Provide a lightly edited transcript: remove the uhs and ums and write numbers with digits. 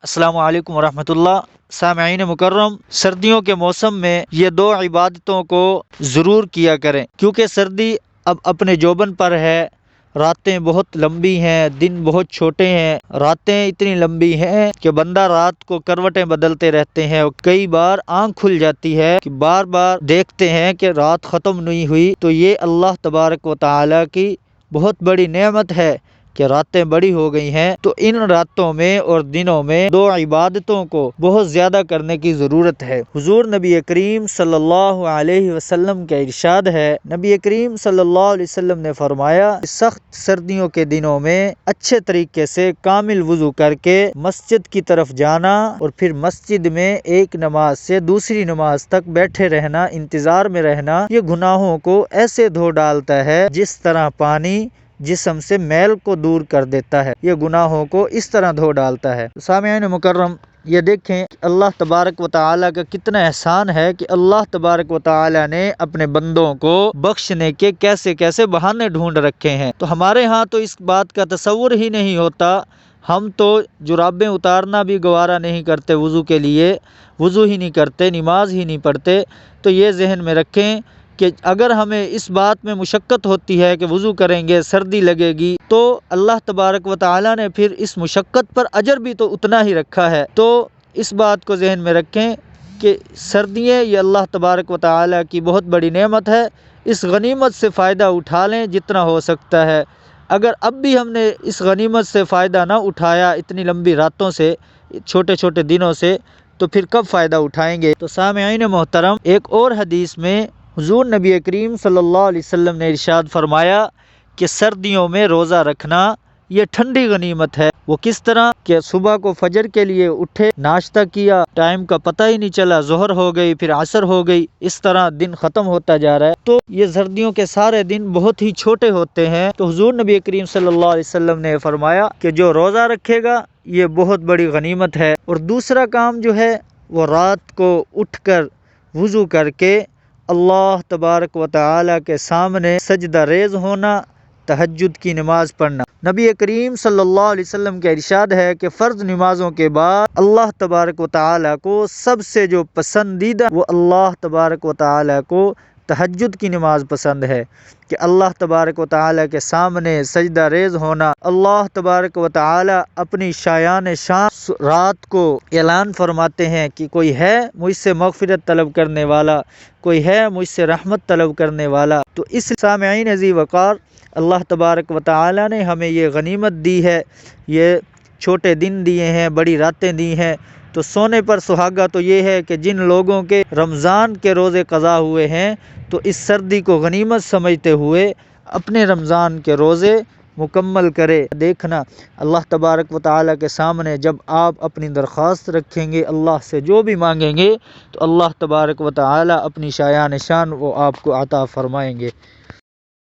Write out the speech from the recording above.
السلام علیکم ورحمۃ اللہ۔ سامعین مکرم، سردیوں کے موسم میں یہ دو عبادتوں کو ضرور کیا کریں، کیونکہ سردی اب اپنے جوبن پر ہے۔ راتیں بہت لمبی ہیں، دن بہت چھوٹے ہیں۔ راتیں اتنی لمبی ہیں کہ بندہ رات کو کروٹیں بدلتے رہتے ہیں، اور کئی بار آنکھ کھل جاتی ہے کہ بار بار دیکھتے ہیں کہ رات ختم نہیں ہوئی۔ تو یہ اللہ تبارک و تعالی کی بہت بڑی نعمت ہے کہ راتیں بڑی ہو گئی ہیں۔ تو ان راتوں میں اور دنوں میں دو عبادتوں کو بہت زیادہ کرنے کی ضرورت ہے۔ حضور نبی کریم صلی اللہ علیہ وسلم کا ارشاد ہے، نبی کریم صلی اللہ علیہ وسلم نے فرمایا، سخت سردیوں کے دنوں میں اچھے طریقے سے کامل وضو کر کے مسجد کی طرف جانا، اور پھر مسجد میں ایک نماز سے دوسری نماز تک بیٹھے رہنا، انتظار میں رہنا، یہ گناہوں کو ایسے دھو ڈالتا ہے جس طرح پانی جسم سے میل کو دور کر دیتا ہے۔ یہ گناہوں کو اس طرح دھو ڈالتا ہے۔ سامعین مکرم، یہ دیکھیں کہ اللہ تبارک و تعالیٰ کا کتنا احسان ہے کہ اللہ تبارک و تعالیٰ نے اپنے بندوں کو بخشنے کے کیسے کیسے بہانے ڈھونڈ رکھے ہیں۔ تو ہمارے ہاں تو اس بات کا تصور ہی نہیں ہوتا۔ ہم تو جرابیں اتارنا بھی گوارا نہیں کرتے، وضو کے لیے وضو ہی نہیں کرتے، نماز ہی نہیں پڑھتے۔ تو یہ ذہن میں رکھیں کہ اگر ہمیں اس بات میں مشقت ہوتی ہے کہ وضو کریں گے، سردی لگے گی، تو اللہ تبارک و تعالیٰ نے پھر اس مشقت پر اجر بھی تو اتنا ہی رکھا ہے۔ تو اس بات کو ذہن میں رکھیں کہ سردیاں یہ اللہ تبارک و تعالیٰ کی بہت بڑی نعمت ہے۔ اس غنیمت سے فائدہ اٹھا لیں جتنا ہو سکتا ہے۔ اگر اب بھی ہم نے اس غنیمت سے فائدہ نہ اٹھایا، اتنی لمبی راتوں سے، چھوٹے چھوٹے دنوں سے، تو پھر کب فائدہ اٹھائیں گے؟ تو سامعین محترم، ایک اور حدیث میں حضور نبی کریم صلی اللہ علیہ وسلم نے ارشاد فرمایا کہ سردیوں میں روزہ رکھنا یہ ٹھنڈی غنیمت ہے۔ وہ کس طرح کہ صبح کو فجر کے لیے اٹھے، ناشتہ کیا، ٹائم کا پتہ ہی نہیں چلا، ظہر ہو گئی، پھر عصر ہو گئی، اس طرح دن ختم ہوتا جا رہا ہے۔ تو یہ سردیوں کے سارے دن بہت ہی چھوٹے ہوتے ہیں۔ تو حضور نبی کریم صلی اللہ علیہ وسلم نے فرمایا کہ جو روزہ رکھے گا یہ بہت بڑی غنیمت ہے۔ اور دوسرا کام جو ہے وہ رات کو اٹھ کر وضو کر کے اللہ تبارک و تعالیٰ کے سامنے سجدہ ریز ہونا، تہجد کی نماز پڑھنا۔ نبی کریم صلی اللہ علیہ وسلم کا ارشاد ہے کہ فرض نمازوں کے بعد اللہ تبارک و تعالیٰ کو سب سے جو پسندیدہ، وہ اللہ تبارک و تعالیٰ کو تہجد کی نماز پسند ہے، کہ اللہ تبارک و تعالیٰ کے سامنے سجدہ ریز ہونا۔ اللہ تبارک و تعالیٰ اپنی شایان شان رات کو اعلان فرماتے ہیں کہ کوئی ہے مجھ سے مغفرت طلب کرنے والا، کوئی ہے مجھ سے رحمت طلب کرنے والا۔ تو اس سامعین عزیز وقار، اللہ تبارک و تعالیٰ نے ہمیں یہ غنیمت دی ہے، یہ چھوٹے دن دیے ہیں، بڑی راتیں دی ہیں۔ تو سونے پر سہاگا تو یہ ہے کہ جن لوگوں کے رمضان کے روزے قضا ہوئے ہیں، تو اس سردی کو غنیمت سمجھتے ہوئے اپنے رمضان کے روزے مکمل کرے۔ دیکھنا اللہ تبارک و تعالیٰ کے سامنے جب آپ اپنی درخواست رکھیں گے، اللہ سے جو بھی مانگیں گے، تو اللہ تبارک و تعالیٰ اپنی شایان شان وہ آپ کو عطا فرمائیں گے۔